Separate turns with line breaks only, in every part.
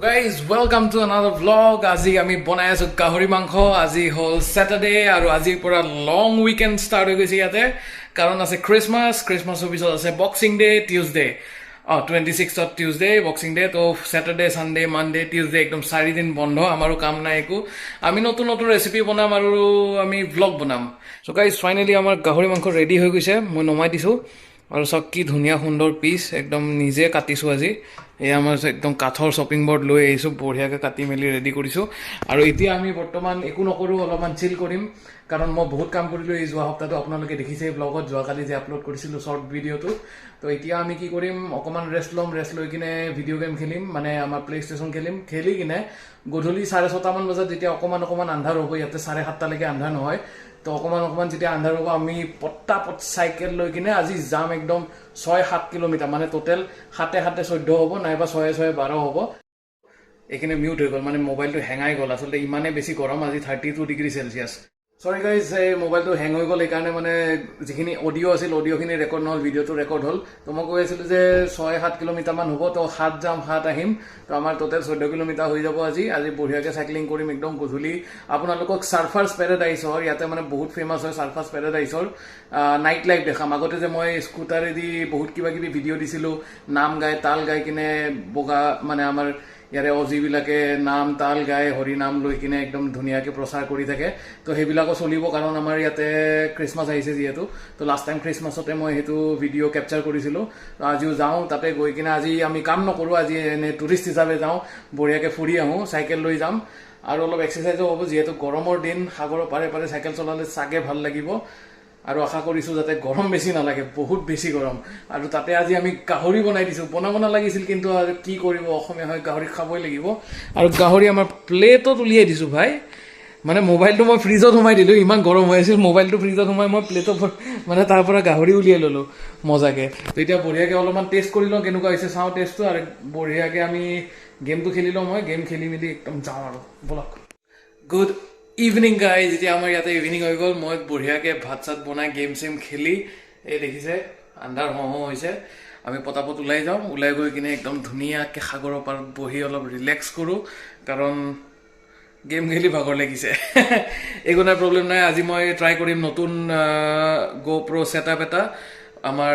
Guys, welcome to another vlog. আজি আমি বনাই আছো গাহৰি মাংস। আজি হল স্যাটাৰডে আৰু আজিৰ পৰা লং উইকেন্ড ষ্টাৰ্ট হৈ গৈছে ইয়াতে কাৰণ আছে ক্ৰিসমাছৰ পিছত আছে boxing day Tuesday 26th Tuesday boxing day তো স্যাটাৰডে সানডে মানডে টিউজডে একদম 4 দিন বন্ধ আমাৰো কাম নাই একো আমি নতুন নতুন ৰেচিপি বনাম আৰু আমি ভ্লগ বনাম সো গাইস ফাইনালি আমাৰ গাহৰি মাংস ৰেডি হৈ গৈছে মই নমাই দিছো আৰু সব কি ধুনিয়া সুন্দৰ পিস একদম নিজে কাটিছো আজি এই আমাৰ একদম কাঠৰ শপিং বোৰ্ড লৈ আইছো বঢ়িয়াকে কাটি মেলি ৰেডি কৰিছো আৰু এতিয়া আমি বৰ্তমান একো নকৰো অলপমান চিল কৰিম কাৰণ মই বহুত কাম কৰিলো এই যোৱা সপ্তাহটো আপোনালোকে দেখিছে ব্লগত যোৱা কালি যে আপলোড কৰিছিলো শৰ্ট ভিডিওটো তো এতিয়া আমি কি কৰিম অকমান ৰেষ্ট লৈ কিনে ভিডিও গেম খেলিম মানে আমাৰ প্লে ষ্টেচন খেলি কিনে গধূলি 6:30 মান বজাত যেতিয়া অকমান আন্ধাৰ হ'ব ইয়াতে 7:30 লৈকে আন্ধাৰ নহয় তো অকমান যেতিয়া আন্ধাৰ হ'ব আমি পট্টাপট চাইকেল লৈ কিনে আজি যাম একদম 6-7 কিলোমিটাৰ মানে টোটেল 7-14 হ'ব নাইবা 6-12 হ'ব এখানে মিউট হৈ গ'ল মানে মোবাইলটো হেঙাই গ'ল আসলে ইমানে বেছি গৰম আজি 32 ডিগ্ৰী সেলসিয়াস সৰি গাইজ এই মোবাইলটো হেং হৈ গ'ল এইকাৰণে মানে যিখিনি অডিও আছিল অডিওখিনি ৰেকৰ্ড নহ'ল ভিডিওটো ৰেকৰ্ড হ'ল তো মই কৈ আছিলোঁ যে 6-7 কিলোমিটাৰ মান হ'ব তো 7 যাম 7 আহিম তো আমাৰ টোটেল 14 কিলোমিটাৰ হৈ যাব আজি বঢ়িয়াকৈ চাইক্লিং কৰিম একদম গধূলি আপোনালোকক সাৰ্ফাৰ্ছ পেৰাডাইছৰ ইয়াতে মানে বহুত ফেমাছ হয় সাৰ্ফাৰ্ছ পেৰাডাইছৰ নাইট লাইফ দেখাম আগতে যে মই স্কুটাৰেদি বহুত কিবা কিবি ভিডিঅ' দিছিলোঁ নাম গাই তাল গাই কিনে বগা মানে আমাৰ ইয়াৰে অজিবিলাকে নাম তাল গাই হৰি নাম লৈ কিনে একদম ধুনীয়াকৈ প্ৰচাৰ কৰি থাকে তো সেইবিলাকো চলিব কাৰণ আমাৰ ইয়াতে ক্ৰিসমাছ আহিছে যিহেতু তো লাষ্ট টাইম ক্ৰিসমাছতে মই সেইটো ভিডিঅ' কেপচাৰ কৰিছিলোঁ তো আজিও যাওঁ তাতে গৈ কিনে আজি আমি কাম নকৰোঁ আজি এনে টুৰিষ্ট হিচাপে যাওঁ বঢ়িয়াকৈ ফুৰি আহোঁ চাইকেল লৈ যাম আৰু অলপ এক্সাৰচাইজো হ'ব যিহেতু গৰমৰ দিন সাগৰৰ পাৰে পাৰে চাইকেল চলালে চাগে ভাল লাগিব আৰু আশা কৰিছো যাতে গৰম বেছি নালাগে বহুত বেছি গৰম আৰু তাতে আজি আমি গাহৰি বনাই দিছো বনাব নালাগিছিল কিন্তু আৰু কি কৰিব অসমীয়া হয় গাহৰি খাবই লাগিব আৰু গাহৰি আমাৰ প্লেটত উলিয়াই দিছো ভাই মানে মোবাইলটো মই ফ্ৰিজত সোমাই দিলো ইমান গৰম হৈ আছিল মোবাইলটো ফ্ৰিজত সোমাই মই প্লেটত মানে তাৰ পৰা গাহৰি উলিয়াই ললো মজাকে তো এতিয়া বঢ়িয়াকে অলপমান টেষ্ট কৰি লওঁ কেনেকুৱা হৈছে চাওঁ টেষ্টটো আৰু বঢ়িয়াকে আমি গেমটো খেলি লওঁ মই গেম খেলি মেলি একদম যাওঁ আৰু বলক গুড ইভিনিং গাইজ এতিয়া আমাৰ ইয়াতে ইভিনিং হৈ গ'ল মই বঢ়িয়াকৈ ভাত চাত বনাই গেম চেম খেলি এই দেখিছে আন্ধাৰ হওঁ হৈছে আমি পটাপট ওলাই যাওঁ ওলাই গৈ কিনে একদম ধুনীয়াকৈ সাগৰৰ পাৰত বহি অলপ ৰিলেক্স কৰোঁ কাৰণ গেম খেলি ভাগৰ লাগিছে একো নাই প্ৰব্লেম নাই আজি মই ট্ৰাই কৰিম নতুন GoPro ছেটআপ এটা আমাৰ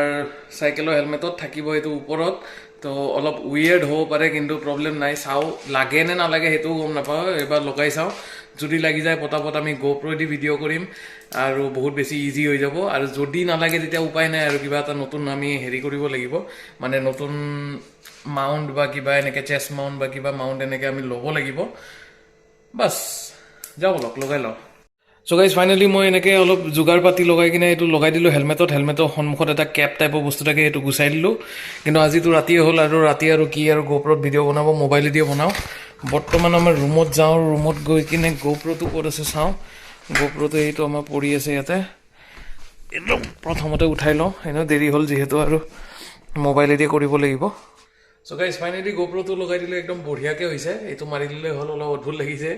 চাইকেলৰ হেলমেটত থাকিব এইটো ওপৰত তো অলপ উইয়াৰ্ড হ'ব পাৰে কিন্তু প্ৰব্লেম নাই চাওঁ লাগে নে নালাগে সেইটোও গম নাপাওঁ এবাৰ লগাই চাওঁ যদি লাগি যায় পটাপট আমি GoPro দি ভিডিঅ' কৰিম আৰু বহুত বেছি ইজি হৈ যাব আৰু যদি নালাগে তেতিয়া উপায় নাই আৰু কিবা এটা নতুন আমি হেৰি কৰিব লাগিব মানে নতুন মাউণ্ট বা কিবা এনেকৈ চেষ্ট মাউণ্ট বা কিবা মাউণ্ট এনেকৈ আমি ল'ব লাগিব বাছ যাওঁ বলক লগাই লওঁ চ' গাইজ ফাইনেলি মই এনেকৈ অলপ যোগাৰ পাতি লগাই কিনে এইটো লগাই দিলোঁ হেলমেটৰ সন্মুখত এটা কেপ টাইপৰ বস্তু থাকে সেইটো গুচাই দিলোঁ কিন্তু আজিতো ৰাতিয়ে হ'ল আৰু ৰাতি আৰু কি আৰু GoProত ভিডিঅ' বনাব মোবাইলেদিয়ে বনাওঁ বৰ্তমান আমাৰ ৰুমত যাওঁ ৰুমত গৈ কিনে GoProটো ক'ত আছে চাওঁ GoProটো এইটো আমাৰ পৰি আছে ইয়াতে একদম প্ৰথমতে উঠাই লওঁ এনেও দেৰি হ'ল যিহেতু আৰু মোবাইলেদিয়ে কৰিব লাগিব চ' গাইজ ফাইনেলি GoProটো লগাই দিলে একদম বঢ়িয়াকৈ হৈছে এইটো মাৰি দিলে হ'ল অলপ অদ্ভুত লাগিছে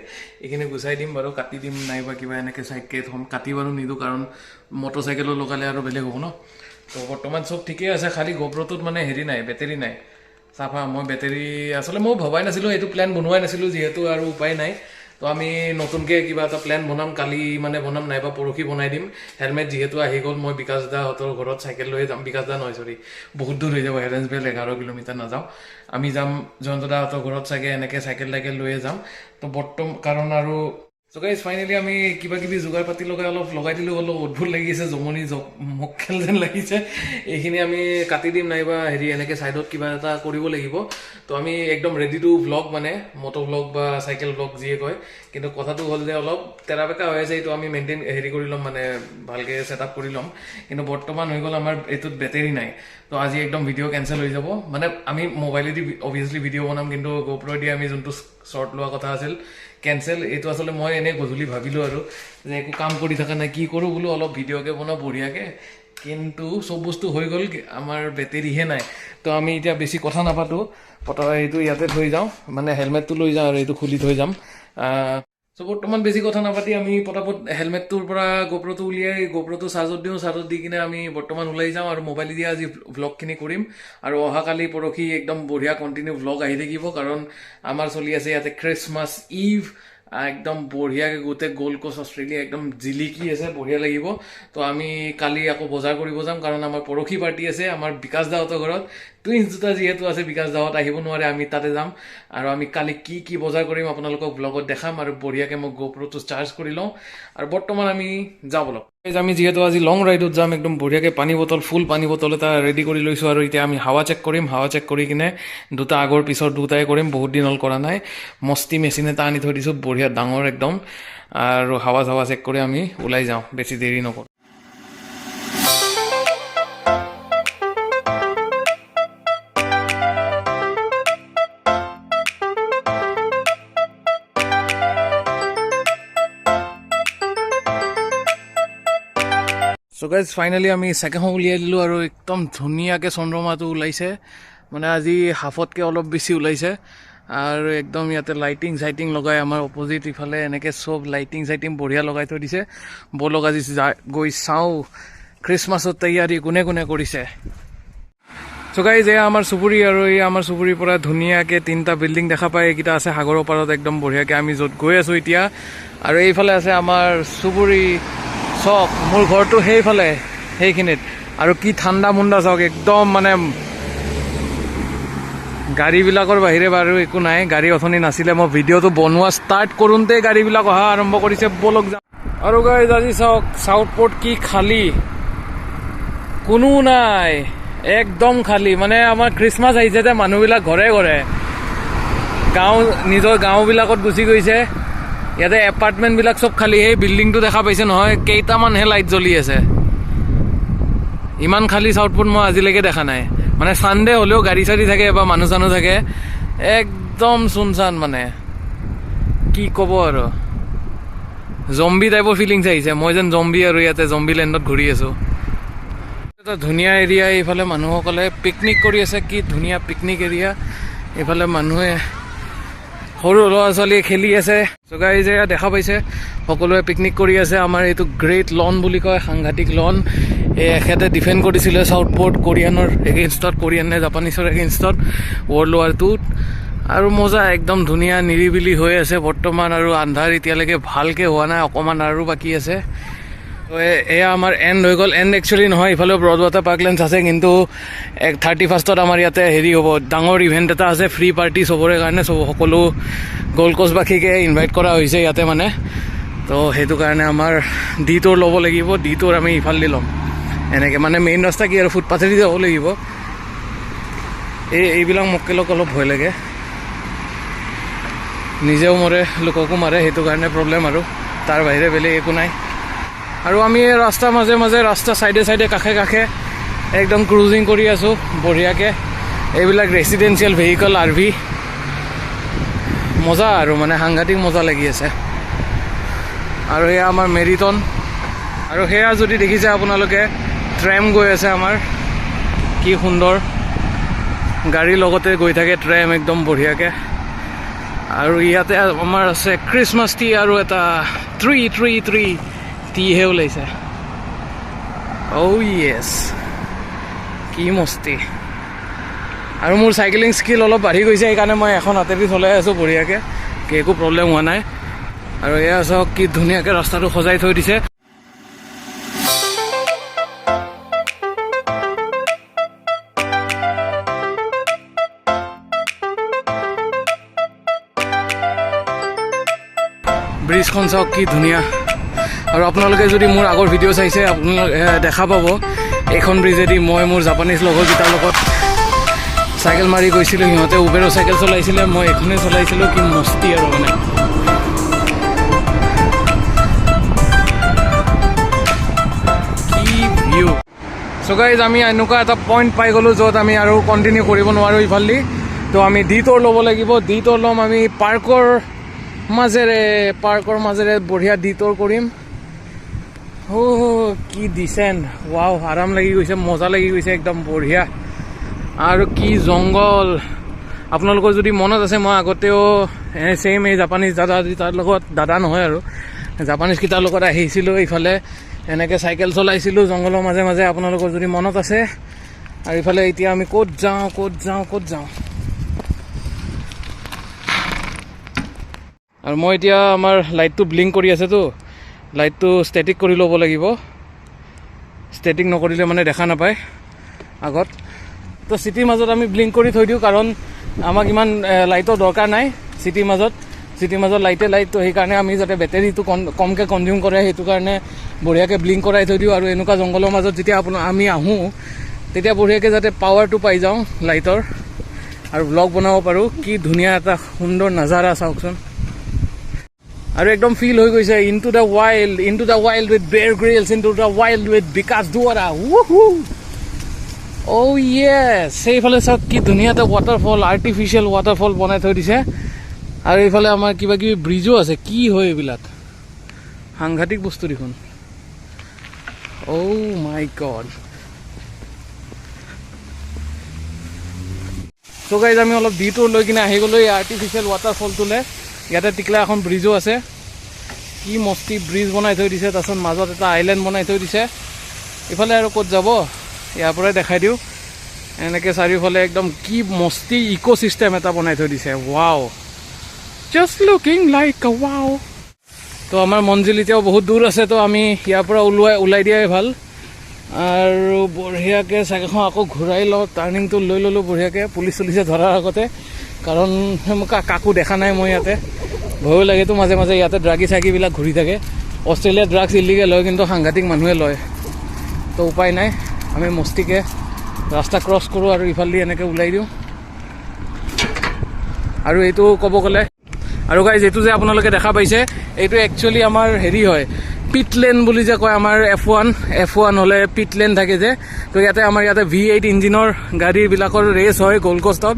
এইখিনি গুচাই দিম বাৰু কাটি দিম নাইবা কিবা এনেকৈ চাইকেল হ'ম কাটি বাৰু নিদিওঁ কাৰণ মটৰচাইকেলো লগালে আৰু বেলেগ হ'ব ন তো বৰ্তমান চব ঠিকেই আছে খালি GoProটোত মানে হেৰি নাই বেটেৰী নাই চাফা মই বেটেৰী আচলতে মই ভবাই নাছিলোঁ এইটো প্লেন বনোৱাই নাছিলোঁ যিহেতু আৰু উপায় নাই তো আমি নতুনকৈ কিবা এটা প্লেন বনাম কালি মানে বনাম নাইবা পৰহি বনাই দিম হেলমেট যিহেতু আহি গ'ল মই বিকাশ দাহঁতৰ ঘৰত চাইকেল লৈ যাম বিকাশ দা নহয় চৰি বহুত দূৰ হৈ যাব হেৰেঞ্জবেল 11 কিলোমিটাৰ নাযাওঁ আমি যাম জয়ন্ত দাহঁতৰ ঘৰত চাগে এনেকৈ চাইকেল লৈয়ে যাম তো বৰ্তমান কাৰণ আৰু চ' গাইজ ফাইনেলি আমি কিবা কিবি যোগাৰ পাতি অলপ লগাই দিলোঁ অলপ অদ্ভুত লাগিছে জমনি মোক খেল যেন লাগিছে এইখিনি আমি কাটি দিম নাইবা হেৰি এনেকৈ ছাইডত কিবা এটা কৰিব লাগিব তো আমি একদম ৰেডি টু ভ্লগ মানে মটৰ ভ্লগ বা চাইকেল ভ্লগ যিয়ে কয় কিন্তু কথাটো হ'ল যে অলপ তেৰাবেকা হৈ আছে এইটো আমি মেইনটেইন হেৰি কৰি ল'ম মানে ভালকৈ ছেটআপ কৰি ল'ম কিন্তু বৰ্তমান হৈ গ'ল আমাৰ এইটোত বেটেৰী নাই তো আজি একদম ভিডিঅ' কেঞ্চেল হৈ যাব মানে আমি মোবাইলেদি অভিয়াছলি ভিডিঅ' বনাম কিন্তু GoPro দি আমি যোনটো শ্বৰ্ট লোৱা কথা আছিল কেঞ্চেল এইটো আচলতে মই এনেই গধূলি ভাবিলোঁ আৰু যে একো কাম কৰি থকা নাই কি কৰোঁ বোলো অলপ ভিডিঅ'কে বনাওঁ বঢ়িয়াকৈ কিন্তু চব বস্তু হৈ গ'ল আমাৰ বেটেৰীহে নাই তো আমি এতিয়া বেছি কথা নাপাতোঁ এইটো ইয়াতে থৈ যাওঁ মানে হেলমেটটো লৈ যাওঁ আৰু এইটো খুলি থৈ যাম চ' বৰ্তমান বেছি কথা নাপাতি আমি পটাপট হেলমেটটোৰ পৰা গোপ্ৰটো উলিয়াই গোপ্ৰটো চাৰ্জত দিওঁ, চাৰ্জত দি কিনে আমি বৰ্তমান ওলাই যাওঁ আৰু মোবাইল দি আজি ভ্লগখিনি কৰিম। আৰু অহাকালি পৰহি একদম বঢ়িয়া কণ্টিনিউ ভ্লগ আহি থাকিব, কাৰণ আমাৰ চলি আছে ইয়াতে খ্ৰীষ্টমাছ ইভ, একদম বঢ়িয়াকৈ গোটেই গ'ল্ড কোষ্ট অষ্ট্ৰেলিয়া একদম জিলিকি আছে, বঢ়িয়া লাগিব। তো আমি কালি আকৌ বজাৰ কৰিব যাম, কাৰণ আমাৰ পৰহি পাৰ্টি আছে আমাৰ বিকাশ দাহঁতৰ ঘৰত। টুইন্স দুটা যিহেতু আছে, বিকাশ দাহঁত আহিব নোৱাৰে, আমি তাতে যাম। আৰু আমি কালি কি কি বজাৰ কৰিম আপোনালোকক ব্লগত দেখাম। আৰু বঢ়িয়াকৈ মই গোপ্ৰটো চাৰ্জ কৰি লওঁ আৰু বৰ্তমান আমি যাওঁ বলক। আমি যিহেতু আজি লং ৰাইডত যাম, একদম বঢ়িয়াকৈ পানী বটল, ফুল পানী বটল এটা ৰেডি কৰি লৈছোঁ। আৰু এতিয়া আমি হাৱা চেক কৰিম, হাৱা চেক কৰি কিনে দুটা আগৰ পিছৰ দুটাই কৰিম, বহুত দিন হ'ল কৰা নাই। মস্তি মেচিন এটা আনি থৈ দিছোঁ, বঢ়িয়া ডাঙৰ একদম। আৰু হাৱা চাৱা চেক কৰি আমি ওলাই যাওঁ, বেছি দেৰি নকৰোঁ। চ' গাইজ ফাইনেলি আমি চেকেখন উলিয়াই দিলোঁ আৰু একদম ধুনীয়াকৈ চন্দ্ৰমাটো ওলাইছে, মানে আজি হাফতকৈ অলপ বেছি ওলাইছে। আৰু একদম ইয়াতে লাইটিং চাইটিং লগাই আমাৰ অপজিট ইফালে এনেকৈ চব লাইটিং চাইটিং বঢ়িয়া লগাই থৈ দিছে। ব'লক আজি গৈ চাওঁ খ্ৰীষ্টমাছৰ তৈয়াৰী কোনে কোনে কৰিছে। চ' গাইজ এয়া আমাৰ চুবুৰী, আৰু এই আমাৰ চুবুৰীৰ পৰা ধুনীয়াকৈ 3টা বিল্ডিং দেখা পায়। এইকেইটা আছে সাগৰৰ পাৰত একদম বঢ়িয়াকৈ আমি য'ত গৈ আছোঁ এতিয়া। আৰু এইফালে আছে আমাৰ চুবুৰী চক, মোৰ ঘৰটো সেইফালে সেইখিনিত। আৰু কি ঠাণ্ডা মুণ্ডা চাওক, একদম মানে গাড়ীবিলাকৰ বাহিৰে বাৰু একো নাই। গাড়ী অথনি নাছিলে, মই ভিডিঅ'টো বনোৱা ষ্টাৰ্ট কৰোঁতে গাড়ীবিলাক অহা আৰম্ভ কৰিছে, ব'লক যাওঁ। আৰু গাইজ আজি চাওক চাউথপৰ্ট কি খালী, কোনো নাই, একদম খালী। মানে আমাৰ খ্ৰীষ্টমাছ আহিছে যে মানুহবিলাক ঘৰে ঘৰে গাঁও, নিজৰ গাঁওবিলাকত গুচি গৈছে। ইয়াতে এপাৰ্টমেণ্টবিলাক চব খালী। সেই বিল্ডিংটো দেখা পাইছে নহয়, কেইটামানহে লাইট জ্বলি আছে। ইমান খালী চাউথপৰ্ট মই আজিলৈকে দেখা নাই। মানে চানডে হ'লেও গাড়ী চাড়ী থাকে বা মানুহ চানুহ থাকে, একদম চুনচান। মানে কি ক'ব আৰু, জম্বি টাইপৰ ফিলিংছ আহিছে, মই যেন জম্বি আৰু ইয়াতে জম্বি লেণ্ডত ঘূৰি আছোঁ। এটা ধুনীয়া এৰিয়া, এইফালে মানুহসকলে পিকনিক কৰি আছে, কি ধুনীয়া পিকনিক এৰিয়া। এইফালে মানুহে সৰু ল'ৰা ছোৱালীয়ে খেলি আছে। চ' গাইজ এয়া দেখা পাইছে সকলোৱে পিকনিক কৰি আছে। আমাৰ এইটো গ্ৰেট লন বুলি কয়, সাংঘাতিক লন। এই এখেতে ডিফেণ্ড কৰিছিলে চাউথপৰ্ট কোৰিয়ানৰ এগেইনষ্টত, কোৰিয়ান নে জাপানিছৰ এগেইনষ্টত ৱৰ্ল্ড ৱাৰ 2ত। আৰু মজা, একদম ধুনীয়া নিৰিবিলি হৈ আছে বৰ্তমান। আৰু আন্ধাৰ এতিয়ালৈকে ভালকৈ হোৱা নাই, অকণমান আৰু বাকী আছে। এয়া আমাৰ এণ্ড হৈ গ'ল। এণ্ড একচুৱেলি নহয়, ইফালেও ব্ৰডৱাটাৰ পাৰ্কলেণ্ডছ আছে, কিন্তু 31st আমাৰ ইয়াতে হেৰি হ'ব, ডাঙৰ ইভেণ্ট এটা আছে, ফ্ৰী পাৰ্টি চবৰে কাৰণে। সকলো গ'ল্ড কোষ্টবাসীকে ইনভাইট কৰা হৈছে ইয়াতে মানে। তো সেইটো কাৰণে আমাৰ ডিটোৰ ল'ব লাগিব, ডিটোৰ আমি ইফালে ল'ম এনেকৈ। মানে মেইন ৰাস্তা কি আৰু ফুটপাথেদি যাব লাগিব। এইবিলাক মক্কেলক অলপ ভয় লাগে, নিজেও মৰে লোককো মাৰে, সেইটো কাৰণে প্ৰব্লেম। আৰু তাৰ বাহিৰে বেলেগ একো নাই। আৰু আমি ৰাস্তাৰ মাজে মাজে, ৰাস্তা চাইডে চাইডে কাষে কাষে একদম ক্ৰুজিং কৰি আছোঁ বঢ়িয়াকৈ। এইবিলাক ৰেচিডেঞ্চিয়েল ভেহিকল, RV, মজা আৰু মানে সাংঘাতিক মজা লাগি আছে। আৰু এয়া আমাৰ মেৰিটন। আৰু সেয়া যদি দেখিছে আপোনালোকে, ট্ৰেম গৈ আছে আমাৰ, কি সুন্দৰ। গাড়ীৰ লগতে গৈ থাকে ট্ৰেম, একদম বঢ়িয়াকৈ। আৰু ইয়াতে আমাৰ আছে খ্ৰীষ্টমাছ ট্ৰি, আৰু এটা ট্ৰি টিহে ওলাইছে। অ' য়েছ, কি মস্তি। আৰু মোৰ চাইকেলিং স্কিল অলপ বাঢ়ি গৈছে, সেইকাৰণে মই এখন হাতেদি চলাই আছোঁ বঢ়িয়াকৈ, একো প্ৰব্লেম হোৱা নাই। আৰু এয়া চাওক কি ধুনীয়াকৈ ৰাস্তাটো সজাই থৈ দিছে। ব্ৰিজখন চাওক কি ধুনীয়া। আৰু আপোনালোকে যদি মোৰ আগৰ ভিডিঅ' চাইছে, আপোনালোকে দেখা পাব এইখন ব্ৰিজেদি মই মোৰ জাপানিজ লগৰকেইটাৰ লগত চাইকেল মাৰি গৈছিলোঁ। সিহঁতে উবেৰৰ চাইকেল চলাইছিলে, মই এইখনে চলাইছিলোঁ। কি মস্তি আৰু মানে। কি ভিউ। চ' গাইজ আমি এনেকুৱা এটা পইণ্ট পাই গ'লোঁ য'ত আমি আৰু কণ্টিনিউ কৰিব নোৱাৰোঁ ইফালেদি। তো আমি ডিটোৰ ল'ব লাগিব। ডিটোৰ ল'ম আমি পাৰ্কৰ মাজেৰে বঢ়িয়া ডিটোৰ কৰিম। কি ডিচেণ্ট, ৱাও, আৰাম লাগি গৈছে, মজা লাগি গৈছে, একদম বঢ়িয়া। আৰু কি জংঘল, আপোনালোকৰ যদি মনত আছে মই আগতেও ছেইম এই জাপানীজ দাদা তাৰ লগত দাদা নহয় আৰু জাপানীজকেইটাৰ লগত আহিছিলোঁ ইফালে এনেকৈ চাইকেল চলাইছিলোঁ জংঘলৰ মাজে মাজে আপোনালোকৰ যদি মনত আছে আৰু ইফালে এতিয়া আমি ক'ত যাওঁ আৰু মই এতিয়া আমাৰ লাইটটো ব্লিংক কৰি আছেতো লাইটটো ষ্টেটিক কৰি ল'ব লাগিব ষ্টেটিক নকৰিলে মানে দেখা নাপায় আগত তো চিটিৰ মাজত আমি ব্লিংক কৰি থৈ দিওঁ কাৰণ আমাক ইমান লাইটৰ দৰকাৰ নাই চিটিৰ মাজত লাইট তো সেইকাৰণে আমি যাতে বেটেৰীটো কমকৈ কনজিউম কৰে সেইটো কাৰণে বঢ়িয়াকৈ ব্লিংক কৰাই থৈ দিওঁ আৰু এনেকুৱা জংঘলৰ মাজত যেতিয়া আমি আহোঁ তেতিয়া বঢ়িয়াকৈ যাতে পাৱাৰটো পাই যাওঁ লাইটৰ আৰু ব্লগ বনাব পাৰোঁ কি ধুনীয়া এটা সুন্দৰ নাজাৰা চাওকচোন আৰু একদম ফিল হৈ গৈছে ইনটু দ্য ৱাইল্ড উইথ বেয়াৰ গ্ৰিলছ ইনটু দ্য ৱাইল্ড উইথ বিকাশ দুৱাৰা অ' য়েছ সেইফালে চাওক কি ধুনীয়া এটা ৱাটাৰফল আৰ্টিফিচিয়েল ৱাটাৰফল বনাই থৈ দিছে আৰু এইফালে আমাৰ কিবা কিবি ব্ৰিজো আছে কি হয় এইবিলাক সাংঘাতিক বস্তু দেখোন অ' মাই গড চ' গাইজ আমি অলপ ডিটোৰ লৈ কিনে আহি গ'লোঁ এই আৰ্টিফিচিয়েল ৱাটাৰফলটোলৈ ইয়াতে টিকলা এখন ব্ৰিজো আছে কি মস্তি ব্ৰিজ বনাই থৈ দিছে তাৰপিছত মাজত এটা আইলেণ্ড বনাই থৈ দিছে ইফালে আৰু ক'ত যাব ইয়াৰ পৰাই দেখাই দিওঁ এনেকৈ চাৰিওফালে একদম কি মস্তি ইক' চিষ্টেম এটা বনাই থৈ দিছে ৱাও জাষ্ট লুকিং লাইক আ ৱাও তো আমাৰ মঞ্জিল এতিয়াও বহুত দূৰ আছে তো আমি ইয়াৰ পৰা ওলাই দিয়াই ভাল আৰু বঢ়িয়াকৈ চাইকেলখন আকৌ ঘূৰাই লওঁ টাৰ্ণিংটো লৈ ল'লোঁ বঢ়িয়াকৈ পুলিচে ধৰাৰ আগতে কাৰণ মোক কাকো দেখা নাই মই ইয়াতে ভয়ো লাগেতো মাজে মাজে ইয়াতে ড্ৰাগী চাগীবিলাক ঘূৰি থাকে অষ্ট্ৰেলিয়াত ড্ৰাগছ ইলিগেল হয় কিন্তু সাংঘাতিক মানুহে লয় তো উপায় নাই আমি মস্তিকৈ ৰাস্তা ক্ৰছ কৰোঁ আৰু ইফালেদি এনেকৈ ওলাই দিওঁ আৰু এইটো ক'ব গ'লে আৰু গাইজ এইটো যে আপোনালোকে দেখা পাইছে এইটো একচুৱেলি আমাৰ হেৰি হয় পিট লেন বুলি যে কয় আমাৰ F1 হ'লে পিট লেন থাকে যে তো ইয়াতে আমাৰ ইয়াতে V8 ইঞ্জিনৰ গাড়ীবিলাকৰ ৰেচ হয় গ'ল্ড কষ্টত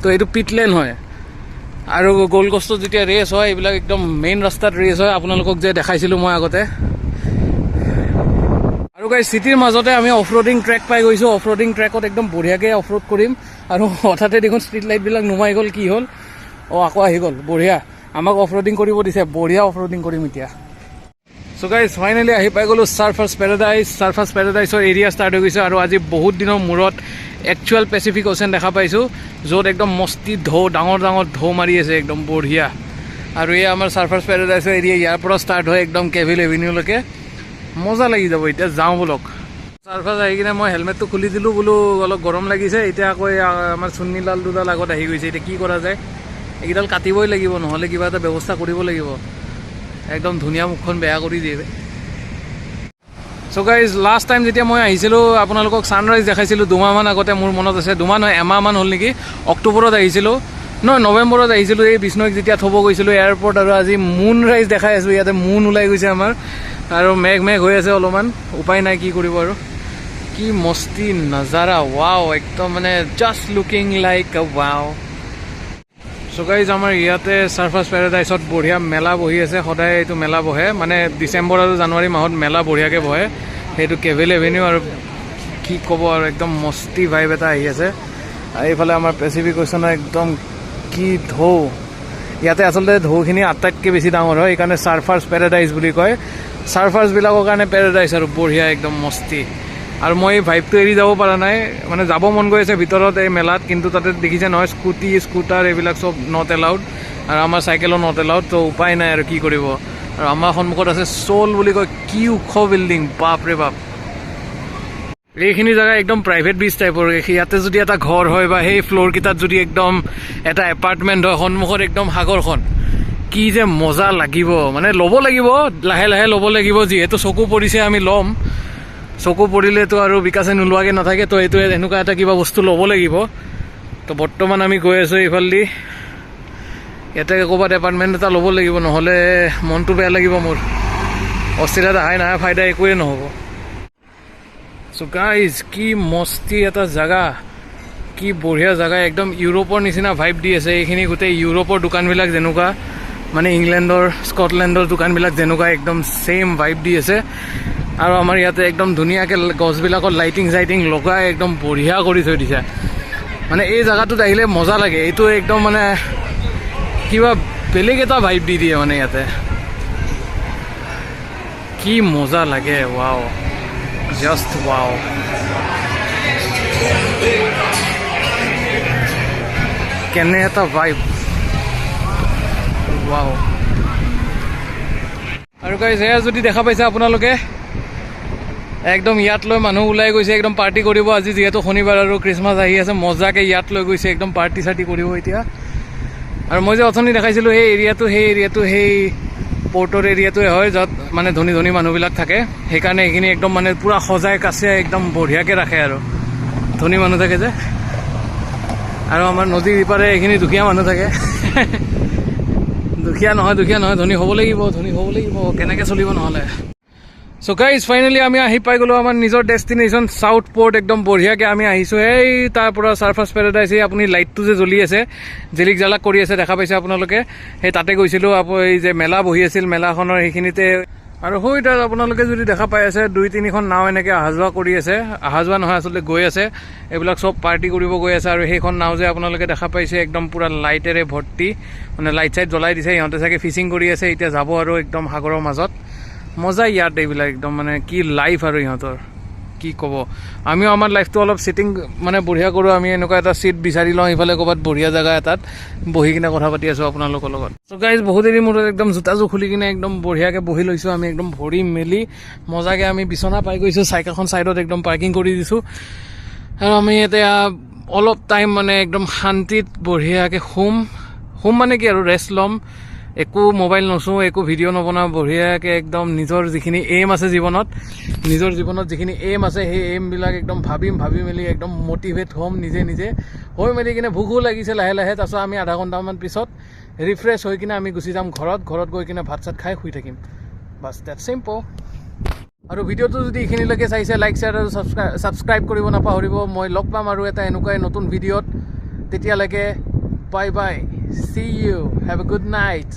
তো এইটো পিট লেন হয় আৰু গ'ল্ড কষ্টত যেতিয়া ৰেচ হয় এইবিলাক একদম মেইন ৰাস্তাত ৰেচ হয় আপোনালোকক যে দেখাইছিলোঁ মই আগতে আৰু গাইজ চিটিৰ মাজতে আমি অফ ৰোডিং ট্ৰেক পাই গৈছোঁ অফ ৰোডিং ট্ৰেকত একদম বঢ়িয়াকৈ অফ ৰোড কৰিম আৰু হঠাতে দেখোন ষ্ট্ৰীট লাইটবিলাক নুমাই গ'ল কি হ'ল আকৌ আহি গ'ল বঢ়িয়া আমাক অফ ৰোডিং কৰিব দিছে বঢ়িয়া অফ ৰোডিং কৰিম এতিয়া চ' গাইজ ফাইনেলি আহি পাই গ'লোঁ চাৰ্ফাৰ্ছ পেৰাডাইজৰ এৰিয়া ষ্টাৰ্ট হৈ গৈছে আৰু আজি বহুত দিনৰ মূৰত একচুৱেল পেচিফিক অ'চেন দেখা পাইছোঁ য'ত একদম মস্তি ডাঙৰ ঢৌ মাৰি আছে একদম বঢ়িয়া আৰু এই আমাৰ চাৰ্ফাৰ্ছ পেৰাডাইজৰ এৰিয়া ইয়াৰ পৰা ষ্টাৰ্ট হয় একদম কেভিল এভিনিউলৈকে মজা লাগি যাব এতিয়া যাওঁ বলক চাৰ্ফাৰ্ছ আহি কিনে মই হেলমেটটো খুলি দিলোঁ বোলো অলপ গৰম লাগিছে এতিয়া আকৌ আমাৰ চুন্নীলাল দুডাল আগত আহি গৈছে এতিয়া কি কৰা যায় এইকেইডাল কাটিবই লাগিব নহ'লে কিবা এটা ব্যৱস্থা কৰিব লাগিব একদম ধুনীয়া মুখখন বেয়া কৰি দিয়ে চ' গাইজ লাষ্ট টাইম যেতিয়া মই আহিছিলোঁ আপোনালোকক ছানৰাইজ দেখাইছিলোঁ দুমাহমান আগতে মোৰ মনত আছে দুমাহ নহয় এমাহমান হ'ল নেকি অক্টোবৰত আহিছিলোঁ নৱেম্বৰত আহিছিলোঁ এই বিষ্ণুক যেতিয়া থ'ব গৈছিলোঁ এয়াৰপৰ্ট আৰু আজি মুন ৰাইজ দেখাই আছোঁ ইয়াতে মুন ওলাই গৈছে আমাৰ আৰু মেঘ হৈ আছে অলপমান উপায় নাই কি কৰিব আৰু কি মস্তি নাজাৰা ৱাও একদম মানে জাষ্ট লুকিং লাইক আ ৱাও চ' গাইজ আমাৰ ইয়াতে চাৰ্ফাৰ্ছ পেৰাডাইজত বঢ়িয়া মেলা বহি আছে সদায় এইটো মেলা বহে মানে ডিচেম্বৰ আৰু জানুৱাৰী মাহত মেলা বঢ়িয়াকৈ বহে সেইটো কেভিল এভিনিউ আৰু কি ক'ব আৰু একদম মস্তি ভাইব এটা আহি আছে আৰু এইফালে আমাৰ পেচিফিক অ'চেনৰ একদম কি ঢৌ ইয়াতে আচলতে ঢৌখিনি আটাইতকৈ বেছি ডাঙৰ হয় সেইকাৰণে চাৰ্ফাৰ্ছ পেৰাডাইজ বুলি কয় চাৰ্ফাৰ্ছবিলাকৰ কাৰণে পেৰাডাইজ আৰু বঢ়িয়া একদম মস্তি আৰু মই এই ভাইবটো এৰি যাব পৰা নাই মানে যাব মন গৈ আছে ভিতৰত এই মেলাত কিন্তু তাতে দেখিছে নহয় স্কুটাৰ এইবিলাক চব নট এলাউড আৰু আমাৰ চাইকেলো নট এলাউড তো উপায় নাই আৰু কি কৰিব আৰু আমাৰ সন্মুখত আছে চ'ল বুলি কয় কি ওখ বিল্ডিং বাপৰে বাপ এইখিনি জেগা একদম প্ৰাইভেট বিচ টাইপৰ ইয়াতে যদি এটা ঘৰ হয় বা সেই ফ্ল'ৰকেইটাত যদি একদম এটা এপাৰ্টমেণ্ট হয় সন্মুখত একদম সাগৰখন কি যে মজা লাগিব মানে ল'ব লাগিব লাহে লাহে ল'ব লাগিব যিহেতু চকু পৰিছে আমি ল'ম চকু পৰিলেতো আৰু বিকাশে নোলোৱাকৈ নাথাকে তো এইটো এনেকুৱা এটা কিবা বস্তু ল'ব লাগিব তো বৰ্তমান আমি গৈ আছোঁ এইফালেদি ইয়াতে ক'ৰবাত এপাৰ্টমেণ্ট এটা ল'ব লাগিব নহ'লে মনটো বেয়া লাগিব মোৰ অষ্ট্ৰেলিয়াত আহাই নাহে ফাইদা একোৱে নহ'ব চ' গাইজ কি মস্তি এটা জেগা কি বঢ়িয়া জেগা একদম ইউৰোপৰ নিচিনা ভাইব দি আছে এইখিনি গোটেই ইউৰোপৰ দোকানবিলাক যেনেকুৱা মানে ইংলেণ্ডৰ স্কটলেণ্ডৰ দোকানবিলাক যেনেকুৱা একদম ছেইম ভাইব দি আছে আৰু আমাৰ ইয়াতে একদম ধুনীয়াকৈ গছবিলাকত লাইটিং চাইটিং লগাই একদম বঢ়িয়া কৰি থৈ দিছে মানে এই জায়গাটোত আহিলে মজা লাগে এইটো একদম মানে কিবা বেলেগ এটা ভাইব দি দিয়ে মানে ইয়াতে কি মজা লাগে ৱাও জাষ্ট ৱাও কেনে এটা ভাইব ৱাও আৰু গাইজ এয়া যদি দেখা পাইছে আপোনালোকে একদম ইয়াত লৈ মানুহ ওলাই গৈছে একদম পাৰ্টি কৰিব আজি যিহেতু শনিবাৰ আৰু খ্ৰীষ্টমাছ আহি আছে মজাকৈ ইয়াত লৈ গৈছে একদম পাৰ্টি চাৰ্টি কৰিব এতিয়া আৰু মই যে অথনি দেখাইছিলোঁ সেই এৰিয়াটো সেই পৰ্টৰ এৰিয়াটোৱে হয় য'ত মানে ধনী ধনী মানুহবিলাক থাকে সেইকাৰণে এইখিনি একদম মানে পূৰা সজাই কাছে একদম বঢ়িয়াকৈ ৰাখে আৰু ধনী মানুহ থাকে যে আৰু আমাৰ নদীৰ ইপাৰে এইখিনি দুখীয়া মানুহ থাকে দুখীয়া নহয় ধনী হ'ব লাগিব কেনেকৈ চলিব নহ'লে চ' গাইজ ফাইনেলি আমি আহি পাই গ'লোঁ আমাৰ নিজৰ ডেষ্টিনেশ্যন চাউথ পৰ্ট একদম বঢ়িয়াকৈ আমি আহিছোঁ এই তাৰ পৰা চাৰ্ফাৰ্ছ পেৰাডাইজ এই আপুনি লাইটটো যে জ্বলি আছে জিলিক জালাক কৰি আছে দেখা পাইছে আপোনালোকে সেই তাতে গৈছিলোঁ এই যে মেলা বহি আছিল মেলাখনৰ সেইখিনিতে আৰু হৈ তাত আপোনালোকে যদি দেখা পাই আছে 2-3খন নাও এনেকৈ অহা যোৱা কৰি আছে অহা যোৱা নহয় আচলতে গৈ আছে এইবিলাক চব পাৰ্টি কৰিব গৈ আছে আৰু সেইখন নাও যে আপোনালোকে দেখা পাইছে একদম পূৰা লাইটেৰে ভৰ্তি মানে লাইট চাইট জ্বলাই দিছে সিহঁতে চাগে ফিচিং কৰি আছে এতিয়া যাব আৰু একদম সাগৰৰ মাজত মজা ইয়াত এইবিলাক একদম মানে কি লাইফ আৰু ইহঁতৰ কি ক'ব আমিও আমাৰ লাইফটো অলপ ছিটিং মানে বঢ়িয়া কৰোঁ আমি এনেকুৱা এটা ছিট বিচাৰি লওঁ ইফালে ক'ৰবাত বঢ়িয়া জেগা এটাত বহি কিনে কথা পাতি আছোঁ আপোনালোকৰ লগত চ' গাইজ বহুত দেৰি মূৰত একদম জোতাযোৰ খুলি কিনে একদম বঢ়িয়াকৈ বহি লৈছোঁ আমি একদম ভৰি মেলি মজাকৈ আমি বিচনা পাই গৈছোঁ চাইকেলখন ছাইডত একদম পাৰ্কিং কৰি দিছোঁ আৰু আমি এতিয়া অলপ টাইম মানে একদম শান্তিত বঢ়িয়াকৈ শুম মানে কি আৰু ৰেষ্ট ল'ম একো মোবাইল নচোঁ একো ভিডিঅ' নবনাওঁ বঢ়িয়াকৈ একদম নিজৰ যিখিনি এইম আছে জীৱনত যিখিনি এইম আছে সেই এইমবিলাক একদম ভাবি মেলি একদম মটিভেট হ'ম নিজে হৈ মেলি কিনে ভোকো লাগিছে লাহে তাৰপিছত আমি আধা ঘণ্টামান পিছত ৰিফ্ৰেছ হৈ কিনে আমি গুচি যাম ঘৰত গৈ কিনে ভাত চাত খাই শুই থাকিম বাছ ডেট চিম্পল আৰু ভিডিঅ'টো যদি এইখিনিলৈকে চাইছে লাইক শ্বেয়াৰ আৰু ছাবস্ক্ৰাইব কৰিব নাপাহৰিব মই লগ পাম আৰু এটা এনেকুৱাই নতুন ভিডিঅ'ত তেতিয়ালৈকে bye bye see you have a good night